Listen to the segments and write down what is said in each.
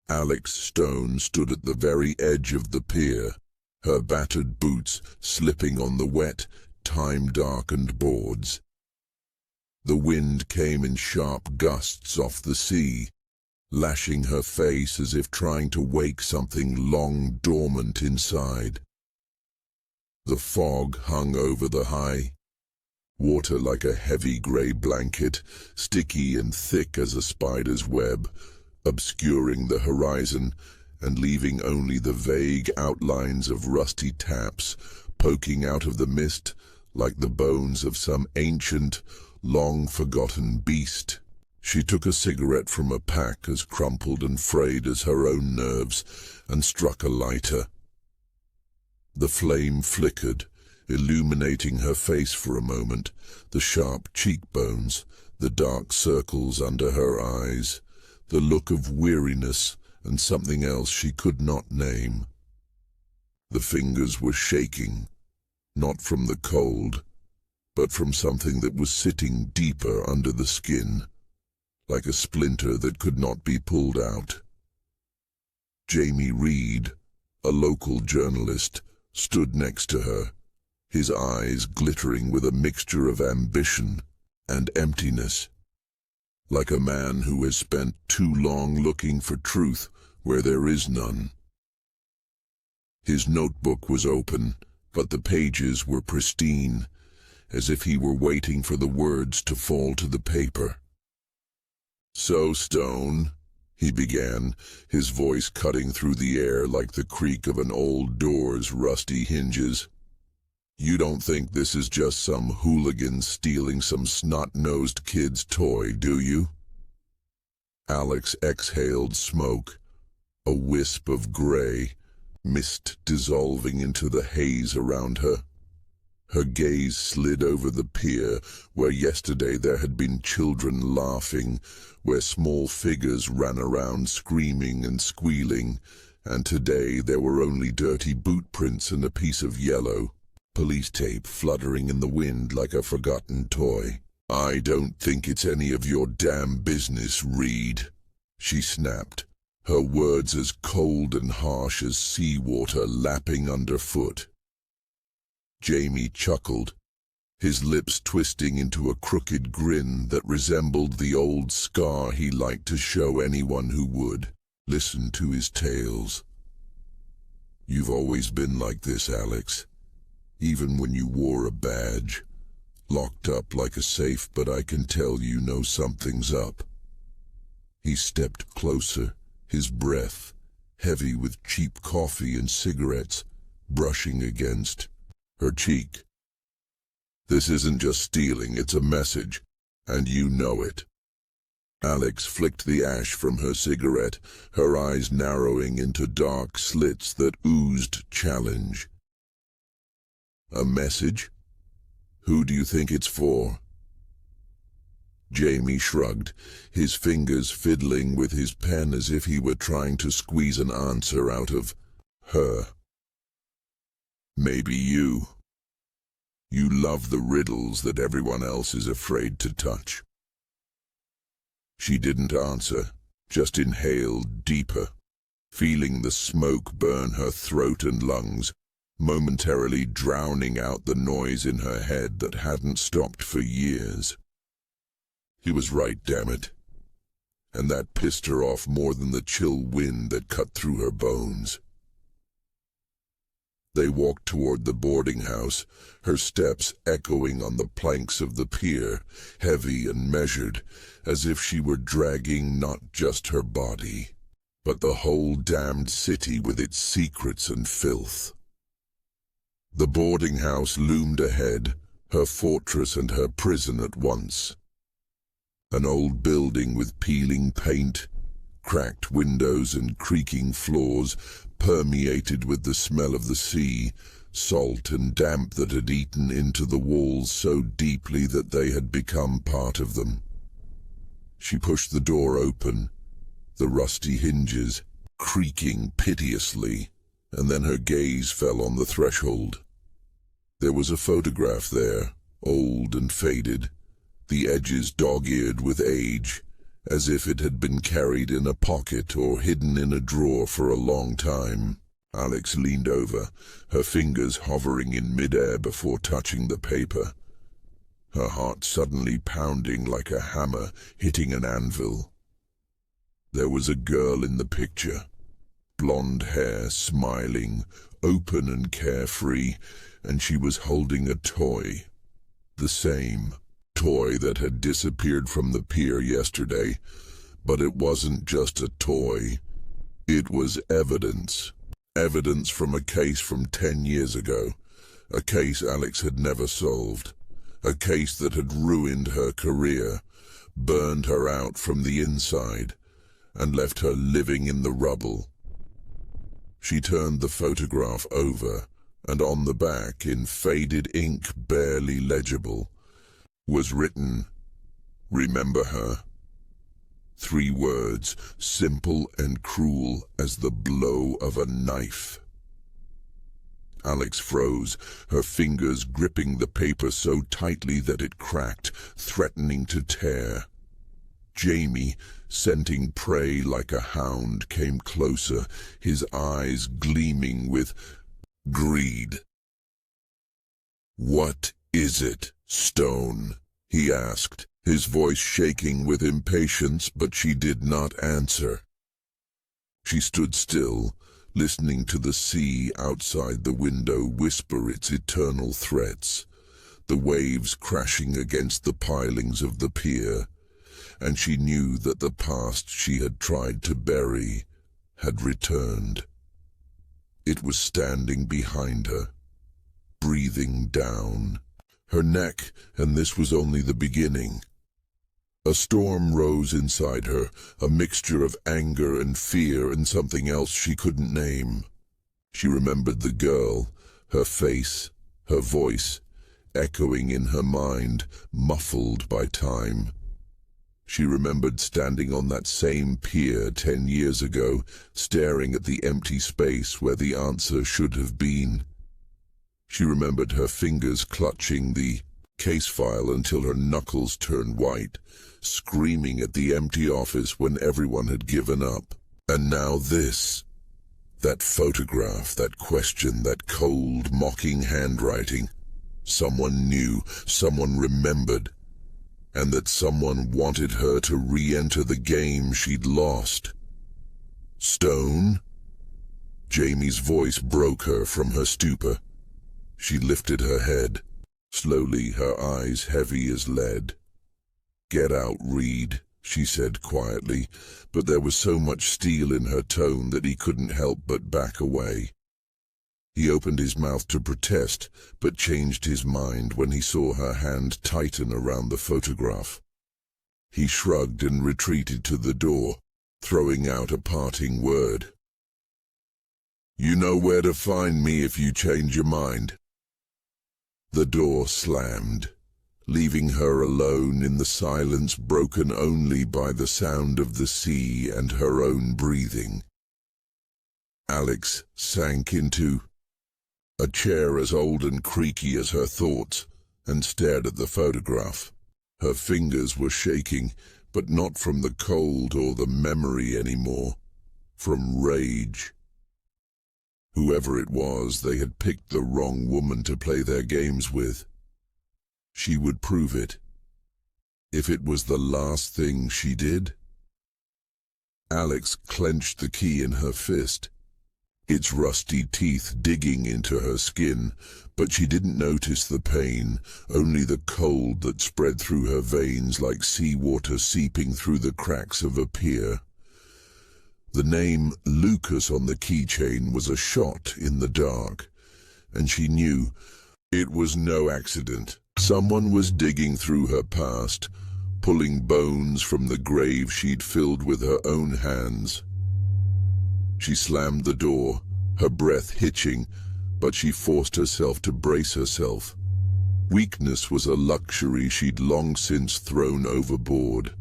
Alex Stone stood at the very edge of the pier, her battered boots slipping on the wet, time-darkened boards. The wind came in sharp gusts off the sea, lashing her face as if trying to wake something long dormant inside. The fog hung over the high water like a heavy grey blanket, sticky and thick as a spider's web, obscuring the horizon and leaving only the vague outlines of rusty taps poking out of the mist like the bones of some ancient, long-forgotten beast. She took a cigarette from a pack as crumpled and frayed as her own nerves and struck a lighter. The flame flickered, illuminating her face for a moment, the sharp cheekbones, the dark circles under her eyes, the look of weariness and something else she could not name. The fingers were shaking, not from the cold, but from something that was sitting deeper under the skin, like a splinter that could not be pulled out. Jamie Reed, a local journalist, stood next to her, his eyes glittering with a mixture of ambition and emptiness, like a man who has spent too long looking for truth where there is none. His notebook was open, but the pages were pristine, as if he were waiting for the words to fall to the paper. "So, Stone," he began, his voice cutting through the air like the creak of an old door's rusty hinges. "You don't think this is just some hooligan stealing some snot-nosed kid's toy, do you?" Alex exhaled smoke, a wisp of gray, mist dissolving into the haze around her. Her gaze slid over the pier, where yesterday there had been children laughing, where small figures ran around screaming and squealing, and today there were only dirty boot prints and a piece of yellow police tape fluttering in the wind like a forgotten toy. "I don't think it's any of your damn business, Reed," she snapped, her words as cold and harsh as seawater lapping underfoot. Jamie chuckled, his lips twisting into a crooked grin that resembled the old scar he liked to show anyone who would listen to his tales. "You've always been like this, Alex. Even when you wore a badge, locked up like a safe, but I can tell you know something's up." He stepped closer, his breath, heavy with cheap coffee and cigarettes, brushing against her cheek. "This isn't just stealing, it's a message, and you know it." Alex flicked the ash from her cigarette, her eyes narrowing into dark slits that oozed challenge. "A message? Who do you think it's for?" Jamie shrugged, his fingers fiddling with his pen as if he were trying to squeeze an answer out of her. "Maybe you. You love the riddles that everyone else is afraid to touch." She didn't answer, just inhaled deeper, feeling the smoke burn her throat and lungs, momentarily drowning out the noise in her head that hadn't stopped for years. He was right, damn it. And that pissed her off more than the chill wind that cut through her bones. They walked toward the boarding house, her steps echoing on the planks of the pier, heavy and measured, as if she were dragging not just her body, but the whole damned city with its secrets and filth. The boarding house loomed ahead, her fortress and her prison at once. An old building with peeling paint, cracked windows and creaking floors, permeated with the smell of the sea, salt and damp that had eaten into the walls so deeply that they had become part of them. She pushed the door open, the rusty hinges creaking piteously, and then her gaze fell on the threshold. There was a photograph there, old and faded, the edges dog-eared with age, as if it had been carried in a pocket or hidden in a drawer for a long time. Alex leaned over, her fingers hovering in midair before touching the paper, her heart suddenly pounding like a hammer hitting an anvil. There was a girl in the picture, blonde hair, smiling, open and carefree, and she was holding a toy. The same toy that had disappeared from the pier yesterday, but it wasn't just a toy. It was evidence. Evidence from a case from 10 years ago, a case Alex had never solved, a case that had ruined her career, burned her out from the inside, and left her living in the rubble. She turned the photograph over, and on the back, in faded ink barely legible, was written, "Remember her." 3 words, simple and cruel as the blow of a knife. Alex froze, her fingers gripping the paper so tightly that it cracked, threatening to tear. Jamie, scenting prey like a hound, came closer, his eyes gleaming with greed. "What is it, Stone?" he asked, his voice shaking with impatience, but she did not answer. She stood still, listening to the sea outside the window whisper its eternal threats, the waves crashing against the pilings of the pier, and she knew that the past she had tried to bury had returned. It was standing behind her, breathing down her neck, and this was only the beginning. A storm rose inside her, a mixture of anger and fear and something else she couldn't name. She remembered the girl, her face, her voice, echoing in her mind, muffled by time. She remembered standing on that same pier 10 years ago, staring at the empty space where the answer should have been. She remembered her fingers clutching the case file until her knuckles turned white, screaming at the empty office when everyone had given up. And now this. That photograph, that question, that cold, mocking handwriting. Someone knew, someone remembered, and that someone wanted her to re-enter the game she'd lost. "Stone?" Jamie's voice broke her from her stupor. She lifted her head, slowly, her eyes heavy as lead. "Get out, Reed," she said quietly, but there was so much steel in her tone that he couldn't help but back away. He opened his mouth to protest, but changed his mind when he saw her hand tighten around the photograph. He shrugged and retreated to the door, throwing out a parting word. "You know where to find me if you change your mind." The door slammed, leaving her alone in the silence broken only by the sound of the sea and her own breathing. Alex sank into a chair as old and creaky as her thoughts and stared at the photograph. Her fingers were shaking, but not from the cold or the memory anymore, from rage. Whoever it was, they had picked the wrong woman to play their games with. She would prove it, if it was the last thing she did. Alex clenched the key in her fist, its rusty teeth digging into her skin, but she didn't notice the pain, only the cold that spread through her veins like seawater seeping through the cracks of a pier. The name Lucas on the keychain was a shot in the dark, and she knew it was no accident. Someone was digging through her past, pulling bones from the grave she'd filled with her own hands. She slammed the door, her breath hitching, but she forced herself to brace herself. Weakness was a luxury she'd long since thrown overboard.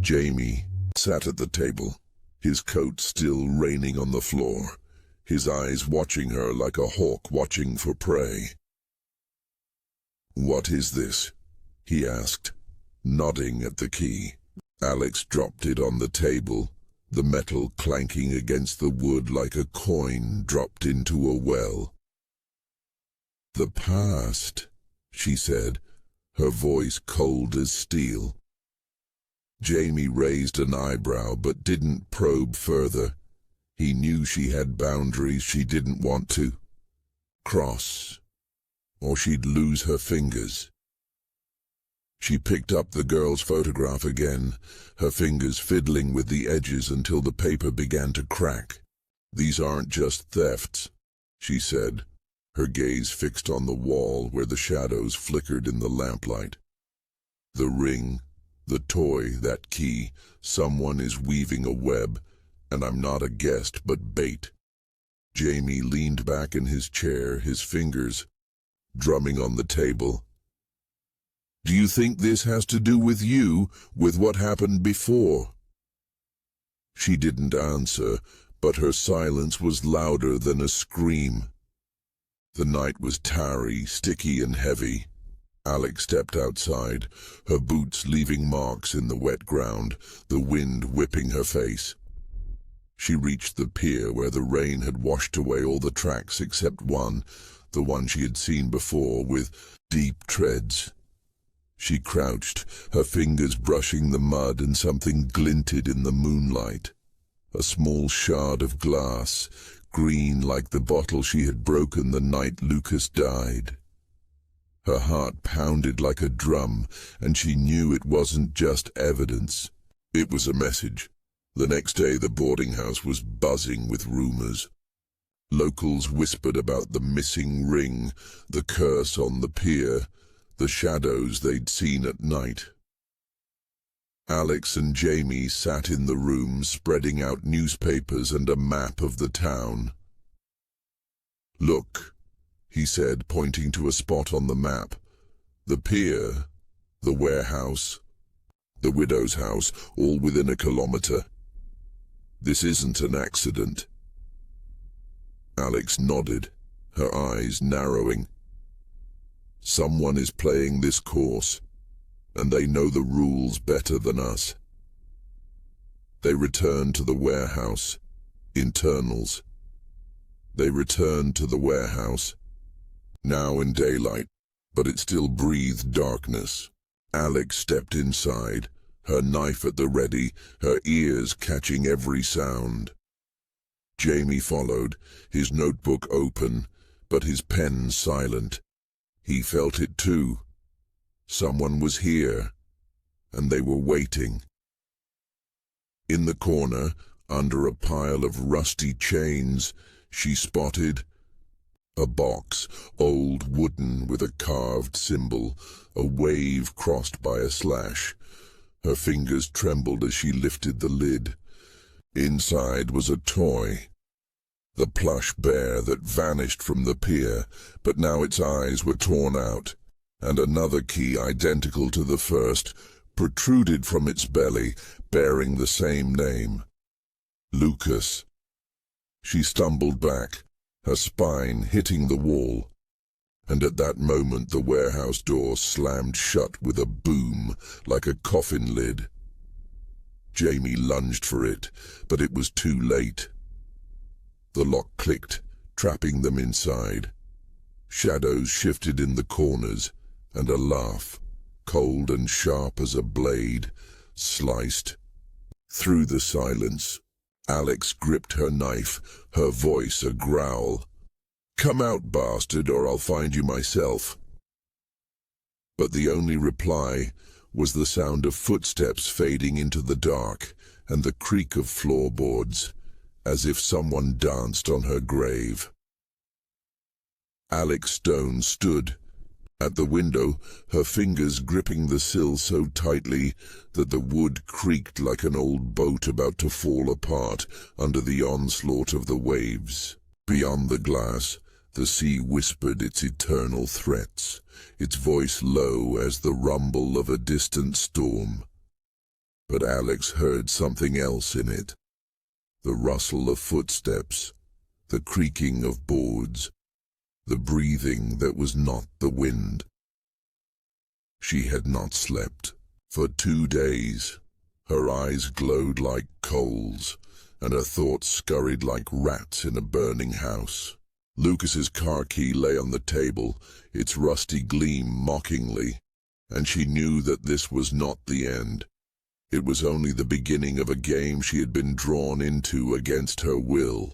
Jamie sat at the table, his coat still raining on the floor, his eyes watching her like a hawk watching for prey. "What is this?" he asked, nodding at the key. Alex dropped it on the table, the metal clanking against the wood like a coin dropped into a well. "The past," she said, her voice cold as steel. Jamie raised an eyebrow but didn't probe further. He knew she had boundaries she didn't want to cross, or she'd lose her fingers. She picked up the girl's photograph again, her fingers fiddling with the edges until the paper began to crack. "These aren't just thefts," she said, her gaze fixed on the wall where the shadows flickered in the lamplight. "The ring, the toy, that key, someone is weaving a web, and I'm not a guest but bait." Jamie leaned back in his chair, his fingers drumming on the table. "Do you think this has to do with you, with what happened before?" She didn't answer, but her silence was louder than a scream. The night was tarry, sticky and heavy. Alex stepped outside, her boots leaving marks in the wet ground, the wind whipping her face. She reached the pier where the rain had washed away all the tracks except one, the one she had seen before, with deep treads. She crouched, her fingers brushing the mud, and something glinted in the moonlight. A small shard of glass, green like the bottle she had broken the night Lucas died. Her heart pounded like a drum, and she knew it wasn't just evidence. It was a message. The next day the boarding house was buzzing with rumors. Locals whispered about the missing ring, the curse on the pier, the shadows they'd seen at night. Alex and Jamie sat in the room, spreading out newspapers and a map of the town. "Look," he said, pointing to a spot on the map. "The pier, the warehouse, the widow's house, all within a kilometre. This isn't an accident." Alex nodded, her eyes narrowing. "Someone is playing this course, and they know the rules better than us." They returned to the warehouse. Internals. They returned to the warehouse. Now in daylight, but it still breathed darkness. Alex stepped inside, her knife at the ready, her ears catching every sound. Jamie followed, his notebook open, but his pen silent. He felt it too. Someone was here, and they were waiting. In the corner, under a pile of rusty chains, she spotted a box, old wooden with a carved symbol, a wave crossed by a slash. Her fingers trembled as she lifted the lid. Inside was a toy, the plush bear that vanished from the pier, but now its eyes were torn out, and another key identical to the first protruded from its belly, bearing the same name. Lucas. She stumbled back, her spine hitting the wall, and at that moment the warehouse door slammed shut with a boom, like a coffin lid. Jamie lunged for it, but it was too late. The lock clicked, trapping them inside. Shadows shifted in the corners, and a laugh, cold and sharp as a blade, sliced through the silence. Alex gripped her knife, her voice a growl. "Come out, bastard, or I'll find you myself." But the only reply was the sound of footsteps fading into the dark and the creak of floorboards, as if someone danced on her grave. Alex Stone stood at the window, her fingers gripping the sill so tightly that the wood creaked like an old boat about to fall apart under the onslaught of the waves. Beyond the glass, the sea whispered its eternal threats, its voice low as the rumble of a distant storm. But Alex heard something else in it. The rustle of footsteps, the creaking of boards, the breathing that was not the wind. She had not slept for 2 days. Her eyes glowed like coals, and her thoughts scurried like rats in a burning house. Lucas's car key lay on the table, its rusty gleam mockingly, and she knew that this was not the end. It was only the beginning of a game she had been drawn into against her will.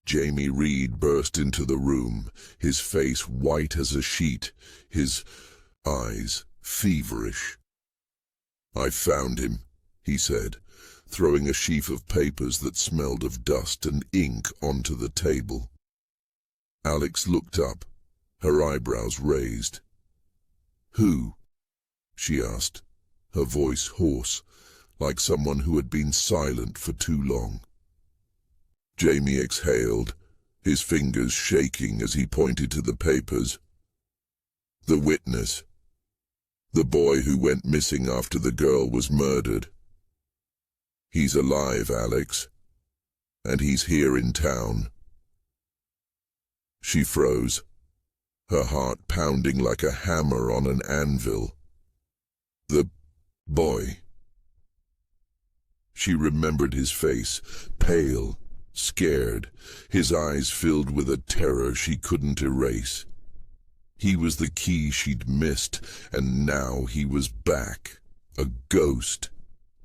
Jamie Reed burst into the room, his face white as a sheet, his eyes feverish. "I found him," he said, throwing a sheaf of papers that smelled of dust and ink onto the table. Alex looked up, her eyebrows raised. "Who?" she asked, her voice hoarse, like someone who had been silent for too long. Jamie exhaled, his fingers shaking as he pointed to the papers. "The witness. The boy who went missing after the girl was murdered. He's alive, Alex, and he's here in town." She froze, her heart pounding like a hammer on an anvil. "The boy." She remembered his face, pale, scared, his eyes filled with a terror she couldn't erase. He was the key she'd missed, and now he was back, a ghost,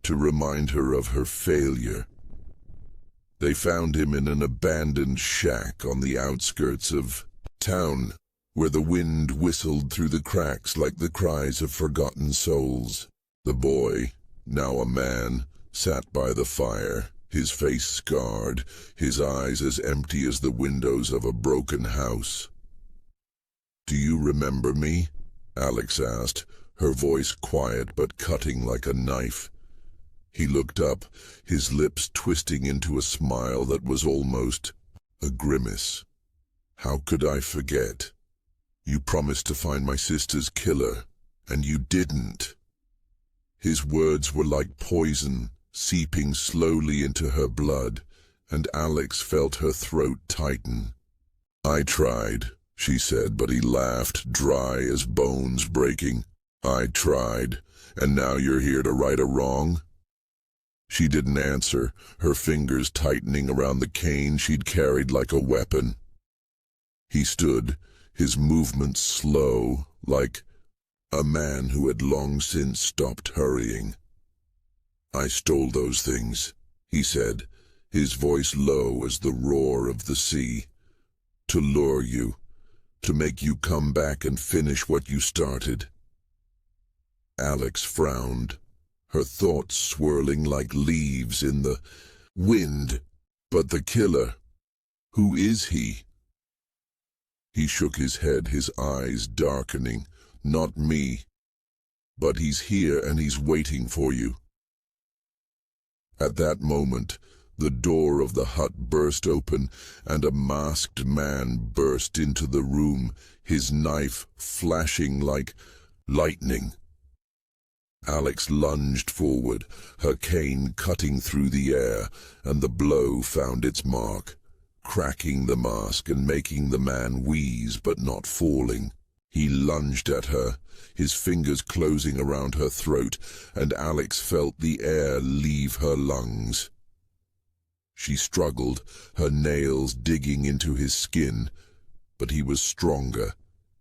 to remind her of her failure. They found him in an abandoned shack on the outskirts of town, where the wind whistled through the cracks like the cries of forgotten souls. The boy, now a man, sat by the fire, his face scarred, his eyes as empty as the windows of a broken house. "Do you remember me?" Alex asked, her voice quiet but cutting like a knife. He looked up, his lips twisting into a smile that was almost a grimace. "How could I forget? You promised to find my sister's killer, and you didn't." His words were like poison, seeping slowly into her blood, and Alex felt her throat tighten. "I tried," she said, but he laughed, dry as bones breaking. "I tried, and now you're here to right a wrong?" She didn't answer, her fingers tightening around the cane she'd carried like a weapon. He stood, his movements slow, like a man who had long since stopped hurrying. "I stole those things," he said, his voice low as the roar of the sea. "To lure you, to make you come back and finish what you started." Alex frowned, her thoughts swirling like leaves in the wind. "But the killer, who is he?" He shook his head, his eyes darkening. "Not me. But he's here and he's waiting for you." At that moment, the door of the hut burst open, and a masked man burst into the room, his knife flashing like lightning. Alex lunged forward, her cane cutting through the air, and the blow found its mark, cracking the mask and making the man wheeze but not falling. He lunged at her, his fingers closing around her throat, and Alex felt the air leave her lungs. She struggled, her nails digging into his skin, but he was stronger,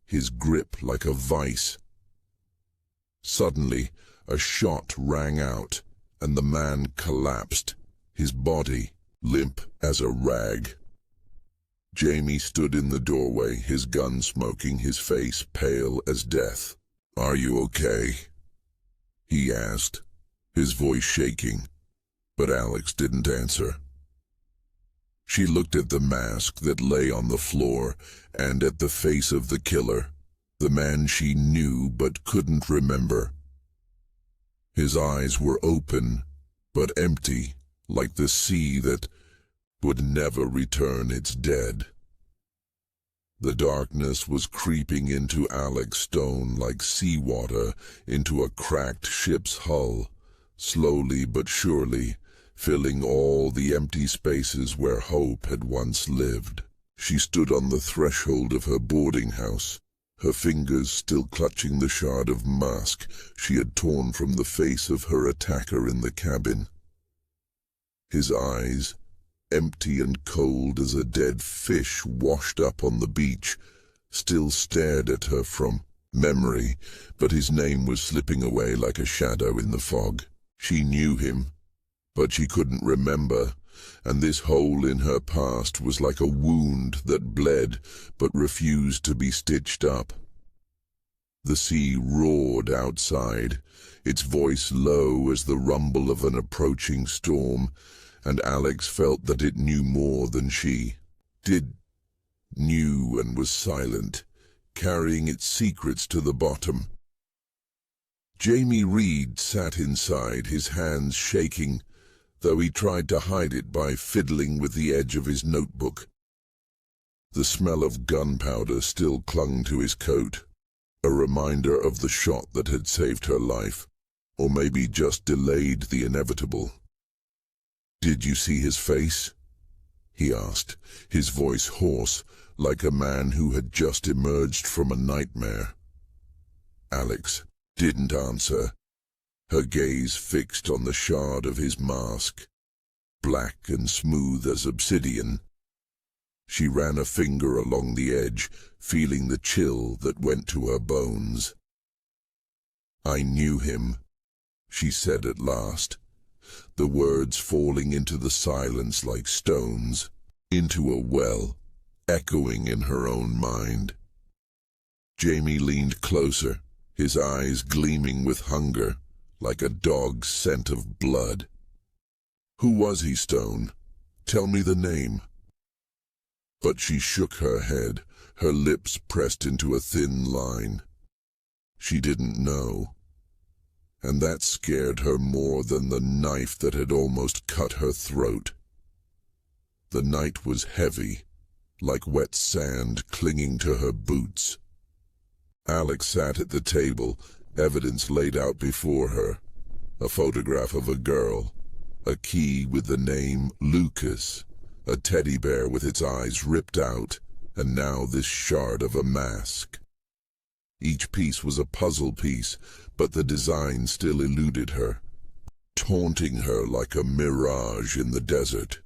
his grip like a vice. Suddenly, a shot rang out, and the man collapsed, his body limp as a rag. Jamie stood in the doorway, his gun smoking, his face pale as death. "Are you okay?" he asked, his voice shaking, but Alex didn't answer. She looked at the mask that lay on the floor and at the face of the killer, the man she knew but couldn't remember. His eyes were open, but empty, like the sea that would never return its dead. The darkness was creeping into Alex Stone like seawater into a cracked ship's hull, slowly but surely, filling all the empty spaces where hope had once lived. She stood on the threshold of her boarding house, her fingers still clutching the shard of mask she had torn from the face of her attacker in the cabin. His eyes, empty and cold as a dead fish washed up on the beach, still stared at her from memory, but his name was slipping away like a shadow in the fog. She knew him, but she couldn't remember, and this hole in her past was like a wound that bled but refused to be stitched up. The sea roared outside, its voice low as the rumble of an approaching storm, and Alex felt that it knew more than she knew, and was silent, carrying its secrets to the bottom. Jamie Reed sat inside, his hands shaking, though he tried to hide it by fiddling with the edge of his notebook. The smell of gunpowder still clung to his coat, a reminder of the shot that had saved her life, or maybe just delayed the inevitable. "Did you see his face?" he asked, his voice hoarse, like a man who had just emerged from a nightmare. Alex didn't answer, her gaze fixed on the shard of his mask, black and smooth as obsidian. She ran a finger along the edge, feeling the chill that went to her bones. "I knew him," she said at last, the words falling into the silence like stones, into a well, echoing in her own mind. Jamie leaned closer, his eyes gleaming with hunger, like a dog's scent of blood. "Who was he, Stone? Tell me the name." But she shook her head, her lips pressed into a thin line. She didn't know, and that scared her more than the knife that had almost cut her throat. The night was heavy, like wet sand clinging to her boots. Alex sat at the table, evidence laid out before her. A photograph of a girl, a key with the name Lucas, a teddy bear with its eyes ripped out, and now this shard of a mask. Each piece was a puzzle piece, but the design still eluded her, taunting her like a mirage in the desert.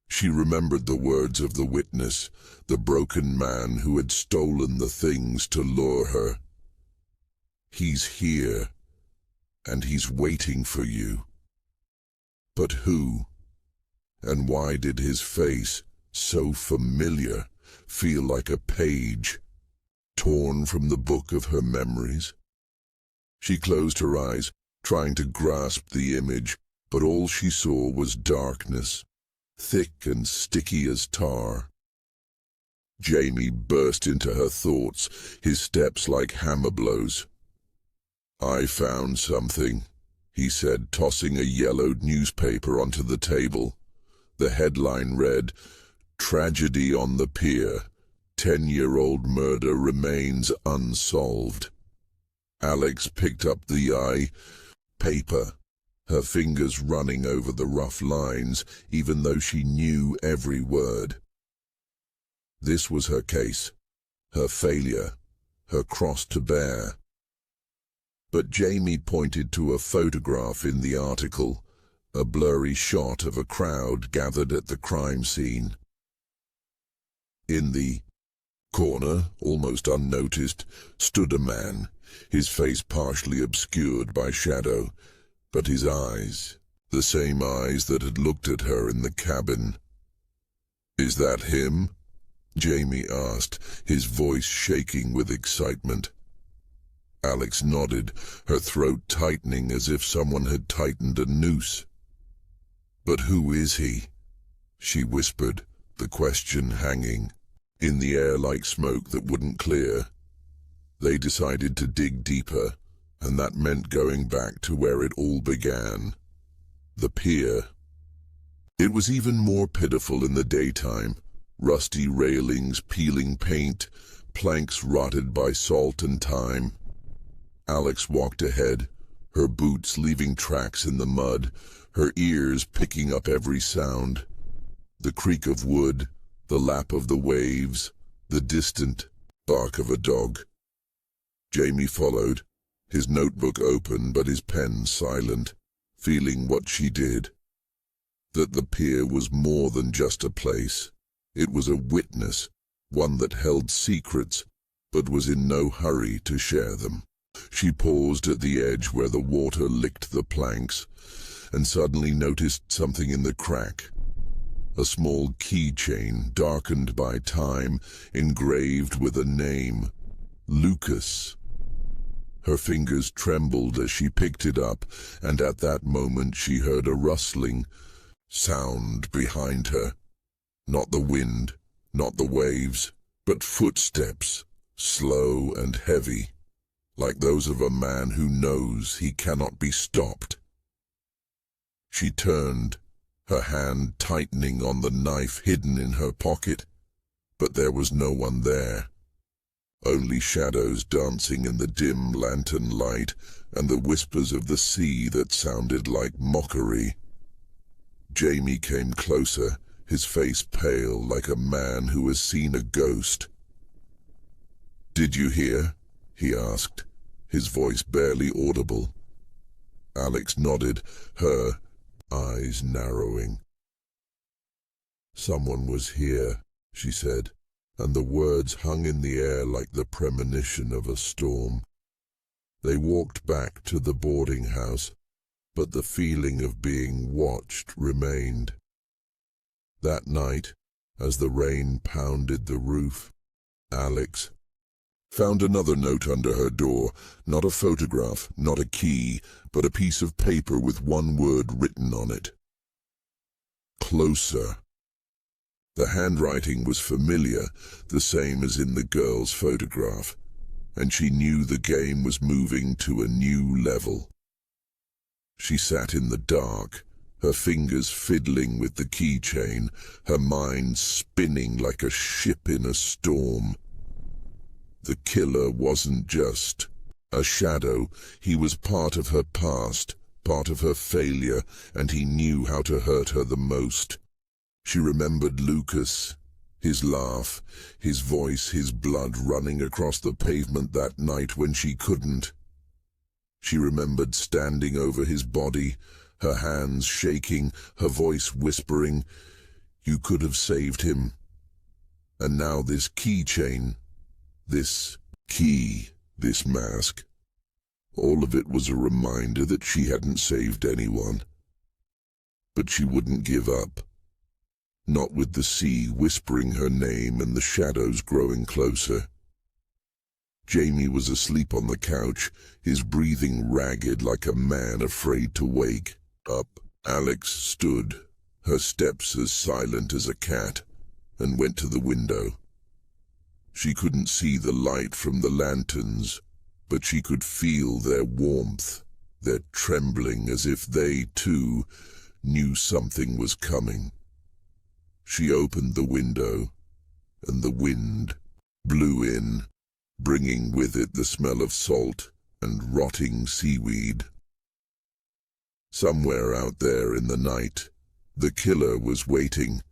She remembered the words of the witness, the broken man who had stolen the things to lure her. "He's here, and he's waiting for you." But who? And why did his face, so familiar, feel like a page, torn from the book of her memories? She closed her eyes, trying to grasp the image, but all she saw was darkness, thick and sticky as tar. Jamie burst into her thoughts, his steps like hammer blows. "I found something," he said, tossing a yellowed newspaper onto the table. The headline read, "Tragedy on the Pier. 10-year-old murder remains unsolved." Alex picked up the paper, her fingers running over the rough lines, even though she knew every word. This was her case, her failure, her cross to bear. But Jamie pointed to a photograph in the article, a blurry shot of a crowd gathered at the crime scene. In the corner, almost unnoticed, stood a man, his face partially obscured by shadow, but his eyes, the same eyes that had looked at her in the cabin. "Is that him?" Jamie asked, his voice shaking with excitement. Alex nodded, her throat tightening as if someone had tightened a noose. "But who is he?" she whispered, the question hanging in the air like smoke that wouldn't clear. They decided to dig deeper, and that meant going back to where it all began, the pier. It was even more pitiful in the daytime, rusty railings peeling paint, planks rotted by salt and time. Alex walked ahead, her boots leaving tracks in the mud, her ears picking up every sound. The creak of wood, the lap of the waves, the distant bark of a dog. Jamie followed, his notebook open but his pen silent, feeling what she did. That the pier was more than just a place. It was a witness, one that held secrets, but was in no hurry to share them. She paused at the edge where the water licked the planks, and suddenly noticed something in the crack. A small keychain, darkened by time, engraved with a name, Lucas. Her fingers trembled as she picked it up, and at that moment she heard a rustling sound behind her. Not the wind, not the waves, but footsteps, slow and heavy, like those of a man who knows he cannot be stopped. She turned, her hand tightening on the knife hidden in her pocket, but there was no one there. Only shadows dancing in the dim lantern light and the whispers of the sea that sounded like mockery. Jamie came closer, his face pale like a man who has seen a ghost. "Did you hear?" he asked, his voice barely audible. Alex nodded, her eyes narrowing. "Someone was here," she said, and the words hung in the air like the premonition of a storm. They walked back to the boarding house, but the feeling of being watched remained. That night, as the rain pounded the roof, Alex found another note under her door, not a photograph, not a key, but a piece of paper with one word written on it. Closer. The handwriting was familiar, the same as in the girl's photograph, and she knew the game was moving to a new level. She sat in the dark, her fingers fiddling with the keychain, her mind spinning like a ship in a storm. The killer wasn't just a shadow, he was part of her past, part of her failure, and he knew how to hurt her the most. She remembered Lucas, his laugh, his voice, his blood running across the pavement that night when she couldn't. She remembered standing over his body, her hands shaking, her voice whispering, "You could have saved him." And now this keychain, this key, this mask, all of it was a reminder that she hadn't saved anyone. But she wouldn't give up. Not with the sea whispering her name and the shadows growing closer. Jamie was asleep on the couch, his breathing ragged like a man afraid to wake. Up, Alex stood, her steps as silent as a cat, and went to the window. She couldn't see the light from the lanterns, but she could feel their warmth, their trembling as if they, too, knew something was coming. She opened the window, and the wind blew in, bringing with it the smell of salt and rotting seaweed. Somewhere out there in the night, the killer was waiting,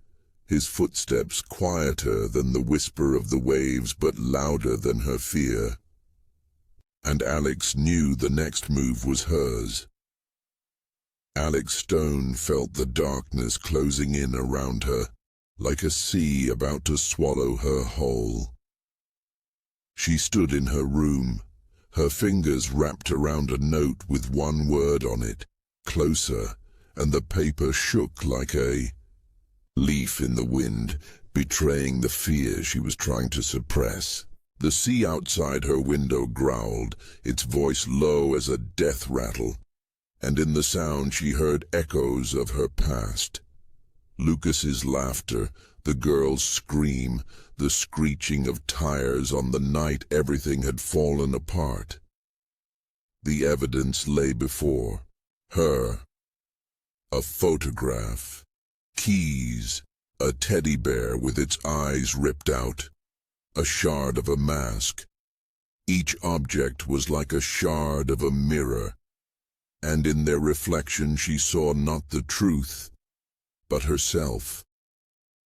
his footsteps quieter than the whisper of the waves but louder than her fear. And Alex knew the next move was hers. Alex Stone felt the darkness closing in around her, like a sea about to swallow her whole. She stood in her room, her fingers wrapped around a note with one word on it, closer, and the paper shook like a leaf in the wind, betraying the fear she was trying to suppress. The sea outside her window growled, its voice low as a death rattle, and in the sound she heard echoes of her past. Lucas's laughter, the girl's scream, the screeching of tires on the night everything had fallen apart. The evidence lay before her. A photograph, keys, a teddy bear with its eyes ripped out, a shard of a mask. Each object was like a shard of a mirror, and in their reflection she saw not the truth, but herself,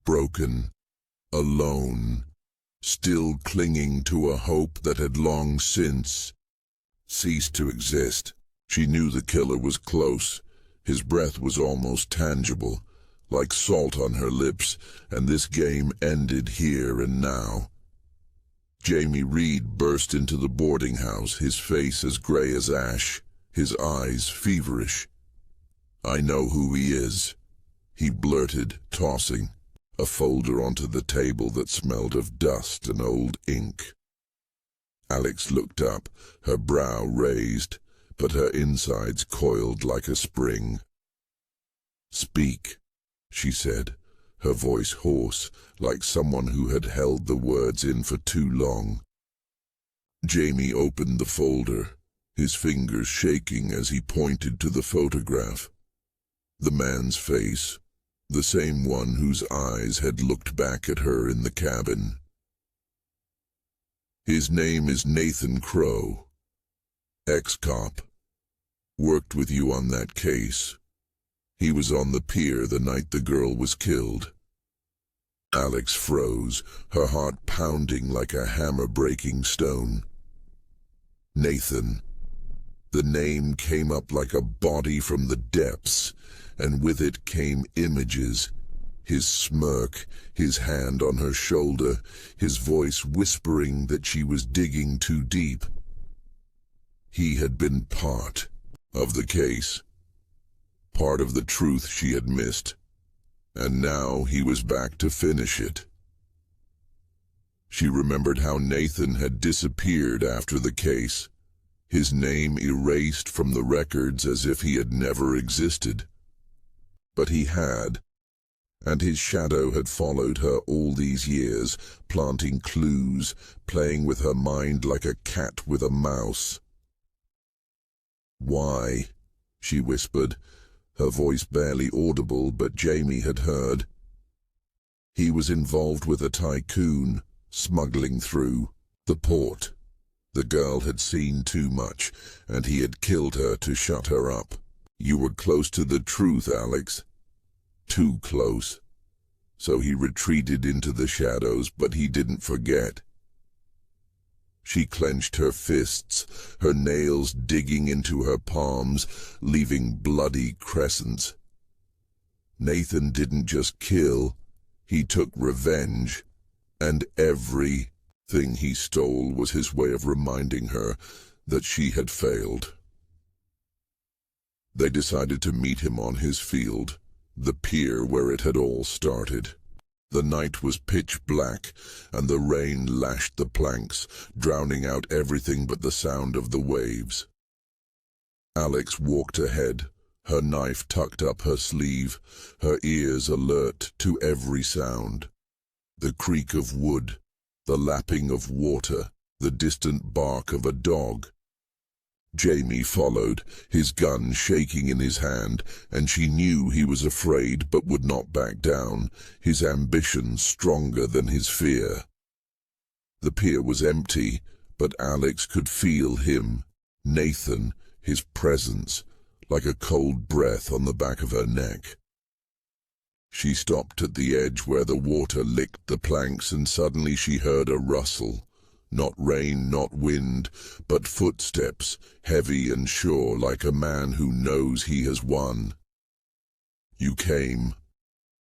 broken, alone, still clinging to a hope that had long since ceased to exist. She knew the killer was close. His breath was almost tangible, like salt on her lips, and this game ended here and now. Jamie Reed burst into the boarding house, his face as gray as ash, his eyes feverish. "I know who he is," he blurted, tossing a folder onto the table that smelled of dust and old ink. Alex looked up, her brow raised, but her insides coiled like a spring. "Speak," she said, her voice hoarse, like someone who had held the words in for too long. Jamie opened the folder, his fingers shaking as he pointed to the photograph. The man's face, the same one whose eyes had looked back at her in the cabin. "His name is Nathan Crowe. Ex-cop. Worked with you on that case. He was on the pier the night the girl was killed." Alex froze, her heart pounding like a hammer-breaking stone. Nathan. The name came up like a body from the depths, and with it came images. His smirk, his hand on her shoulder, his voice whispering that she was digging too deep. He had been part of the case, part of the truth she had missed, and now he was back to finish it. She remembered how Nathan had disappeared after the case, his name erased from the records as if he had never existed. But he had, and his shadow had followed her all these years, planting clues, playing with her mind like a cat with a mouse. "Why?" she whispered, her voice barely audible, but Jamie had heard. "He was involved with a tycoon, smuggling through the port. The girl had seen too much, and he had killed her to shut her up. You were close to the truth, Alex. Too close." So he retreated into the shadows, but he didn't forget. She clenched her fists, her nails digging into her palms, leaving bloody crescents. Nathan didn't just kill, he took revenge, and everything he stole was his way of reminding her that she had failed. They decided to meet him on his field, the pier where it had all started. The night was pitch black, and the rain lashed the planks, drowning out everything but the sound of the waves. Alex walked ahead, her knife tucked up her sleeve, her ears alert to every sound. The creak of wood, the lapping of water, the distant bark of a dog. Jamie followed, his gun shaking in his hand, and she knew he was afraid but would not back down, his ambition stronger than his fear. The pier was empty, but Alex could feel him, Nathan, his presence, like a cold breath on the back of her neck. She stopped at the edge where the water licked the planks, and suddenly she heard a rustle. Not rain, not wind, but footsteps, heavy and sure, like a man who knows he has won. "You came,"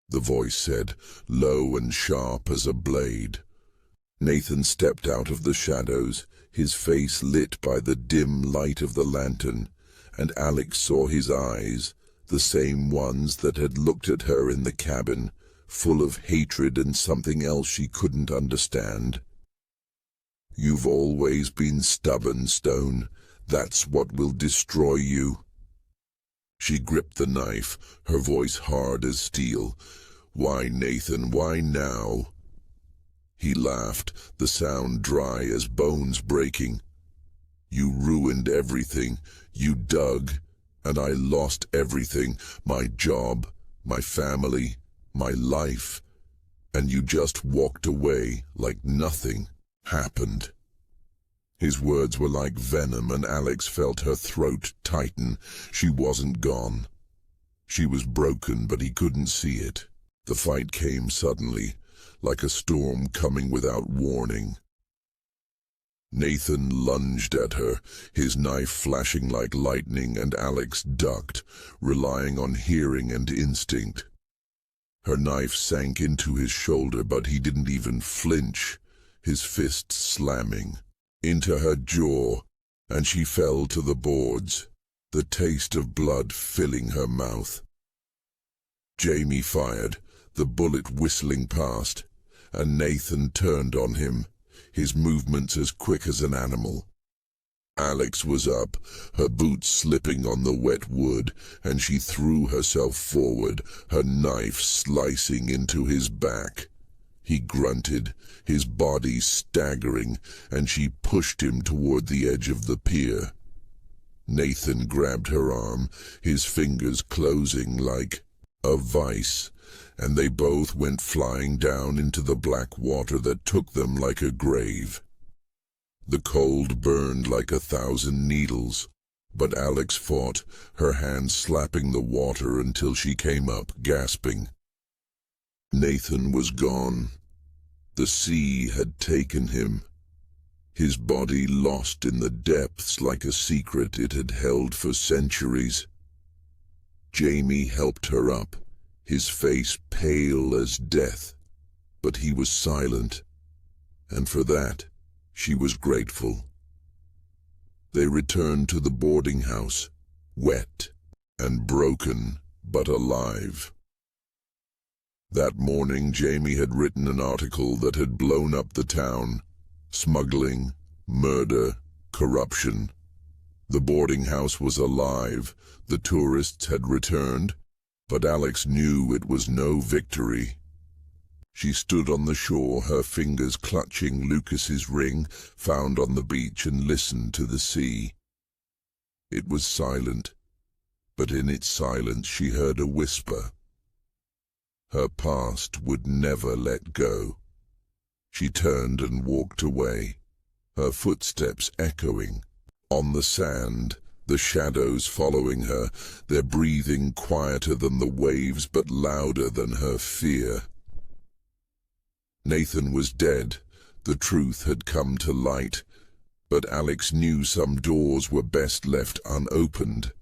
the voice said, low and sharp as a blade. Nathan stepped out of the shadows, his face lit by the dim light of the lantern, and Alex saw his eyes, the same ones that had looked at her in the cabin, full of hatred and something else she couldn't understand. "You've always been stubborn, Stone. That's what will destroy you." She gripped the knife, her voice hard as steel. "Why, Nathan, why now?" He laughed, the sound dry as bones breaking. "You ruined everything. You dug, and I lost everything. My job, my family, my life. And you just walked away like nothing happened." His words were like venom, and Alex felt her throat tighten. She wasn't gone. She was broken, but he couldn't see it. The fight came suddenly, like a storm coming without warning. Nathan lunged at her, his knife flashing like lightning, and Alex ducked, relying on hearing and instinct. Her knife sank into his shoulder, but he didn't even flinch, his fist slamming into her jaw, and she fell to the boards, the taste of blood filling her mouth. Jamie fired, the bullet whistling past, and Nathan turned on him, his movements as quick as an animal. Alex was up, her boots slipping on the wet wood, and she threw herself forward, her knife slicing into his back. He grunted, his body staggering, and she pushed him toward the edge of the pier. Nathan grabbed her arm, his fingers closing like a vice, and they both went flying down into the black water that took them like a grave. The cold burned like 1,000 needles, but Alex fought, her hands slapping the water until she came up, gasping. Nathan was gone. The sea had taken him, his body lost in the depths like a secret it had held for centuries. Jamie helped her up, his face pale as death, but he was silent, and for that she was grateful. They returned to the boarding house, wet and broken, but alive. That morning Jamie had written an article that had blown up the town. Smuggling, murder, corruption. The boarding house was alive, the tourists had returned, but Alex knew it was no victory. She stood on the shore, her fingers clutching Lucas's ring found on the beach, and listened to the sea. It was silent, but in its silence she heard a whisper. Her past would never let go. She turned and walked away, her footsteps echoing. On the sand, the shadows following her, their breathing quieter than the waves but louder than her fear. Nathan was dead, the truth had come to light, but Alex knew some doors were best left unopened.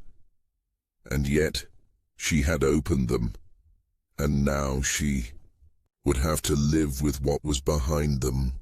And yet, she had opened them, and now she would have to live with what was behind them.